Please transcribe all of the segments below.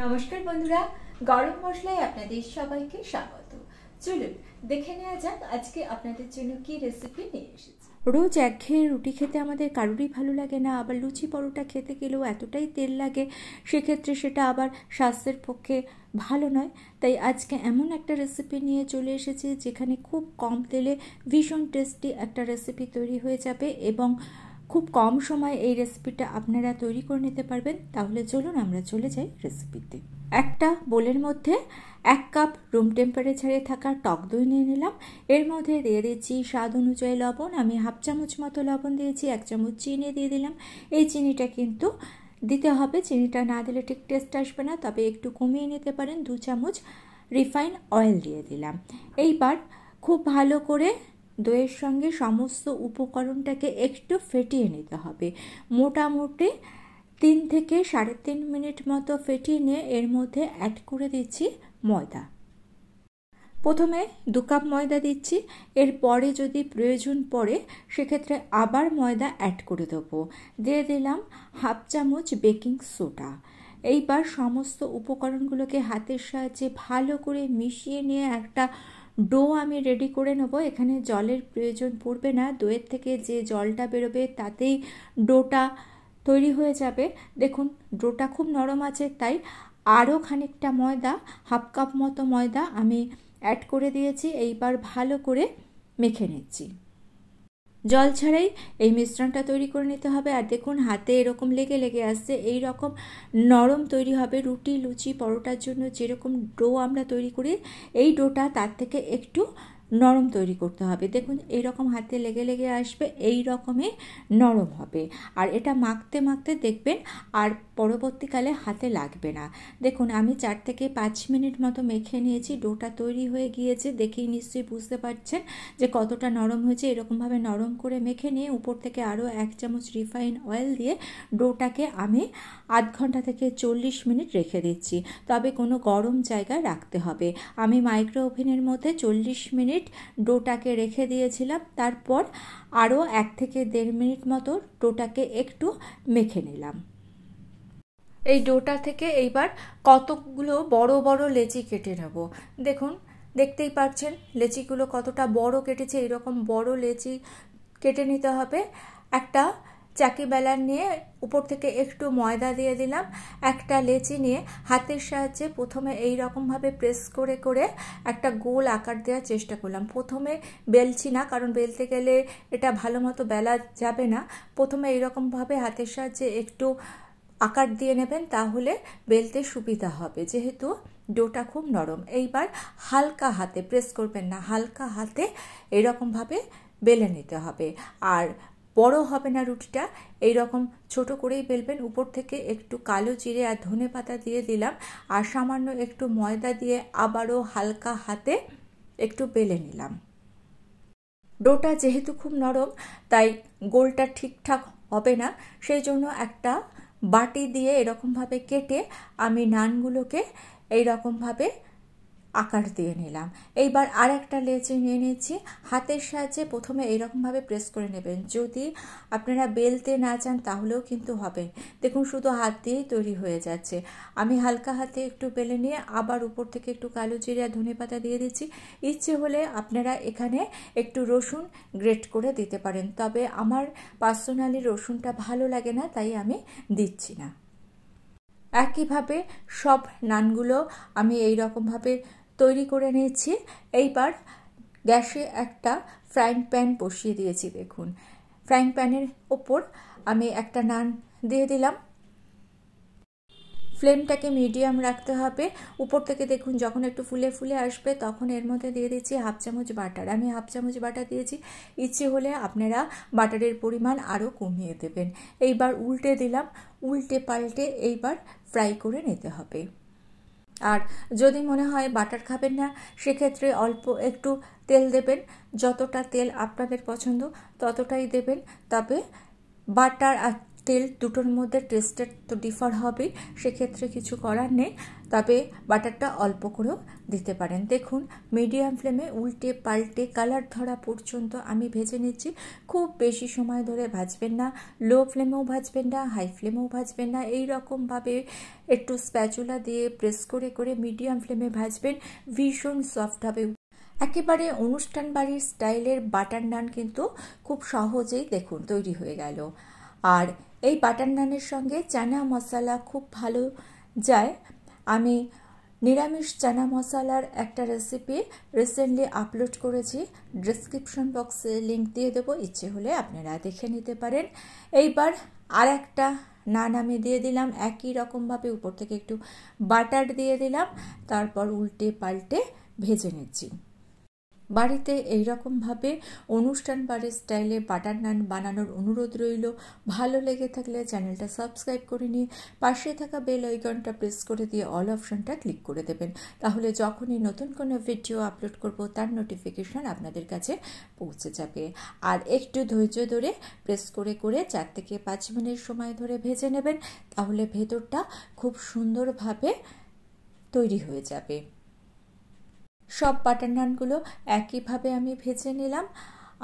নমস্কার বন্ধুরা, গরম মশলায় আপনাদের সবাইকে স্বাগত। চলুন দেখে নেওয়া যাক আজকে আপনাদের জন্য কি রেসিপি নিয়ে এসেছি। রোজ একঘেয়ে রুটি খেতে আমাদের কারোরই ভালো লাগে না, আবার লুচি পরোটা খেতে গেলেও এতটাই তেল লাগে, সেক্ষেত্রে সেটা আবার স্বাস্থ্যের পক্ষে ভালো নয়। তাই আজকে এমন একটা রেসিপি নিয়ে চলে এসেছি যেখানে খুব কম তেলে ভীষণ টেস্টি একটা রেসিপি তৈরি হয়ে যাবে এবং খুব কম সময়ে এই রেসিপিটা আপনারা তৈরি করে নিতে পারবেন। তাহলে চলুন আমরা চলে যাই রেসিপিতে। একটা বোলের মধ্যে 1 কাপ রুম টেম্পারেচারে থাকা টক দই নিয়ে নিলাম। এর মধ্যে দিয়ে দিচ্ছি স্বাদ অনুযায়ী লবণ। আমি হাফ চামচ মতো লবণ দিয়েছি। 1 চামচ চিনি দিয়ে দিলাম। এই চিনিটা কিন্তু দিতে হবে, চিনিটা না দিলে ঠিক টেস্ট আসবে না, তবে একটু কমিয়ে নিতে পারেন। 2 চামচ রিফাইন অয়েল দিয়ে দিলাম। এইবার খুব ভালো করে দইয়ের সঙ্গে সমস্ত উপকরণটাকে একটু ফেটিয়ে নিতে হবে। মোটামুটি 3 থেকে 3.5 মিনিট মতো ফেটিয়ে নিয়ে এর মধ্যে অ্যাড করে দিচ্ছি ময়দা। প্রথমে 2 কাপ ময়দা দিচ্ছি, এরপরে যদি প্রয়োজন পড়ে সেক্ষেত্রে আবার ময়দা অ্যাড করে দেবো। দিয়ে দিলাম হাফ চামচ বেকিং সোডা। এইবার সমস্ত উপকরণগুলোকে হাতের সাহায্যে ভালো করে মিশিয়ে নিয়ে একটা ডো আমি রেডি করে নেব। এখানে জলের প্রয়োজন পড়বে না, দইয়ের থেকে যে জলটা বেরোবে তাতেই ডোটা তৈরি হয়ে যাবে। দেখুন ডোটা খুব নরম আছে, তাই আরও খানিকটা ময়দা, হাফ কাপ মতো ময়দা আমি অ্যাড করে দিয়েছি। এইবার ভালো করে মেখে নিচ্ছি। জল ছাড়াই এই মিশ্রণটা তৈরি করে নিতে হবে। আর দেখুন হাতে এরকম লেগে লেগে আসছে, এই রকম নরম তৈরি হবে। রুটি, লুচি, পরোটার জন্য যেরকম ডো আমরা তৈরি করি, এই ডোটা তার থেকে একটু নরম তৈরি করতে হবে। দেখুন এইরকম হাতে লেগে লেগে আসবে, এই রকমই নরম হবে। আর এটা মাখতে মাখতে দেখবেন আর পরবর্তীকালে হাতে লাগবে না। দেখুন আমি 4 থেকে 5 মিনিট মতো মেখে নিয়েছি। ডোটা তৈরি হয়ে গিয়েছে, দেখেই নিশ্চয়ই বুঝতে পারছেন যে কতটা নরম হয়েছে। এরকমভাবে নরম করে মেখে নিয়ে উপর থেকে আরও 1 চামচ রিফাইন অয়েল দিয়ে ডোটাকে আমি আধ ঘন্টা থেকে 40 মিনিট রেখে দিচ্ছি। তবে কোনো গরম জায়গায় রাখতে হবে। আমি মাইক্রো ওভেনের মধ্যে 40 মিনিট ডোটাকে রেখে দিয়েছিলাম। তারপর আরও 1 থেকে 1.5 মিনিট মতো ডোটাকে একটু মেখে নিলাম। এই ডোটা থেকে এইবার কতগুলো বড় বড় লেচি কেটে নেব। দেখুন দেখতেই পাচ্ছেন লেচিগুলো কতটা বড় কেটেছে। এরকম বড় লেচি কেটে নিতে হবে। একটা চাকি বেলার নিয়ে উপর থেকে একটু ময়দা দিয়ে দিলাম। একটা লেচি নিয়ে হাতের সাহায্যে প্রথমে এই রকমভাবে প্রেস করে করে একটা গোল আকার দেওয়ার চেষ্টা করলাম। প্রথমে বেলছি না, কারণ বেলতে গেলে এটা ভালো মতো বেলা যাবে না। প্রথমে এইরকমভাবে হাতের সাহায্যে একটু আকার দিয়ে নেবেন, তাহলে বেলতে সুবিধা হবে, যেহেতু ডোটা খুব নরম। এইবার হালকা হাতে প্রেস করবেন না, হালকা হাতে এরকমভাবে বেলে নিতে হবে। আর বড় হবে না রুটিটা, এইরকম ছোট করেই বেলবেন। উপর থেকে একটু কালো জিরে আর ধনে পাতা দিয়ে দিলাম, আর সামান্য একটু ময়দা দিয়ে আবারও হালকা হাতে একটু বেলে নিলাম। ডোটা যেহেতু খুব নরম, তাই গোলটা ঠিকঠাক হবে না, সেই জন্য একটা বাটি দিয়ে এরকমভাবে কেটে আমি নানগুলোকে এইরকমভাবে আকার দিয়ে নিলাম। এইবার আর একটা লেচি নিয়ে নিচ্ছি। হাতের সাহায্যে প্রথমে এইরকমভাবে প্রেস করে নেবেন। যদি আপনারা বেলতে না চান তাহলেও কিন্তু হবে। দেখুন শুধু হাত দিয়েই তৈরি হয়ে যাচ্ছে। আমি হালকা হাতে একটু বেলে নিয়ে আবার উপর থেকে একটু কালো জিরে আর ধনে পাতা দিয়ে দিচ্ছি। ইচ্ছে হলে আপনারা এখানে একটু রসুন গ্রেট করে দিতে পারেন, তবে আমার পার্সোনালি রসুনটা ভালো লাগে না, তাই আমি দিচ্ছি না। একইভাবে সব নানগুলো আমি এই রকমভাবে তৈরি করে নিয়েছি। এইবার গ্যাসে একটা ফ্রাইং প্যান বসিয়ে দিয়েছি। দেখুন ফ্রাইং প্যানের ওপর আমি একটা নান দিয়ে দিলাম। ফ্লেমটাকে মিডিয়াম রাখতে হবে। উপর থেকে দেখুন যখন একটু ফুলে ফুলে আসবে তখন এর মধ্যে দিয়ে দিচ্ছি হাফ চামচ বাটার। আমি হাফ চামচ বাটার দিয়েছি, ইচ্ছে হলে আপনারা বাটারের পরিমাণ আরও কমিয়ে দেবেন। এইবার উল্টে দিলাম, উল্টে পাল্টে এইবার ফ্রাই করে নিতে হবে। আর যদি মনে হয় বাটার খাবেন না, সেক্ষেত্রে অল্প একটু তেল দেবেন। যতটা তেল আপনাদের পছন্দ ততটাই দেবেন। তবে বাটার আর তেল দুটোর মধ্যে টেস্টের তো ডিফার হবেই, সেক্ষেত্রে কিছু করার নেই। তবে বাটারটা অল্প করেও দিতে পারেন। দেখুন মিডিয়াম ফ্লেমে উল্টে পাল্টে কালার ধরা পর্যন্ত আমি ভেজে নিচ্ছি। খুব বেশি সময় ধরে ভাজবেন না, লো ফ্লেমেও ভাজবেন না, হাই ফ্লেমেও ভাজবেন না। এই রকমভাবে একটু স্প্যাচুলা দিয়ে প্রেস করে করে মিডিয়াম ফ্লেমে ভাজবেন, ভীষণ সফট হবে। একেবারে অনুষ্ঠান বাড়ির স্টাইলের বাটার নান কিন্তু খুব সহজেই দেখুন তৈরি হয়ে গেল। আর এই বাটার নানের সঙ্গে চানা মশলা খুব ভালো যায়। আমি নিরামিষ চানা মশলার একটা রেসিপি রিসেন্টলি আপলোড করেছি, ডেসক্রিপশন বক্সে লিঙ্ক দিয়ে দেবো, ইচ্ছে হলে আপনারা দেখে নিতে পারেন। এইবার আর একটা নান আমি দিয়ে দিলাম, একই রকমভাবে উপর থেকে একটু বাটার দিয়ে দিলাম, তারপর উল্টে পাল্টে ভেজে নিচ্ছি। বাড়িতে এইরকমভাবে অনুষ্ঠান বাড়ির স্টাইলে বাটার নান বানানোর অনুরোধ রইল। ভালো লেগে থাকলে চ্যানেলটা সাবস্ক্রাইব করে নিয়ে পাশে থাকা বেল আইকনটা প্রেস করে দিয়ে অল অপশনটা ক্লিক করে দেবেন। তাহলে যখনই নতুন কোনো ভিডিও আপলোড করব তার নোটিফিকেশন আপনাদের কাছে পৌঁছে যাবে। আর একটু ধৈর্য ধরে প্রেস করে করে 4 থেকে 5 মিনিট সময় ধরে ভেজে নেবেন, তাহলে ভেতরটা খুব সুন্দরভাবে তৈরি হয়ে যাবে। সব বাটার নানগুলো একইভাবে আমি ভেজে নিলাম।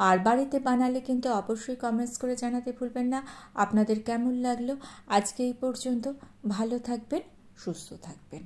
আর বাড়িতে বানালে কিন্তু অবশ্যই কমেন্টস করে জানাতে ভুলবেন না আপনাদের কেমন লাগলো। আজকে এই পর্যন্ত, ভালো থাকবেন, সুস্থ থাকবেন।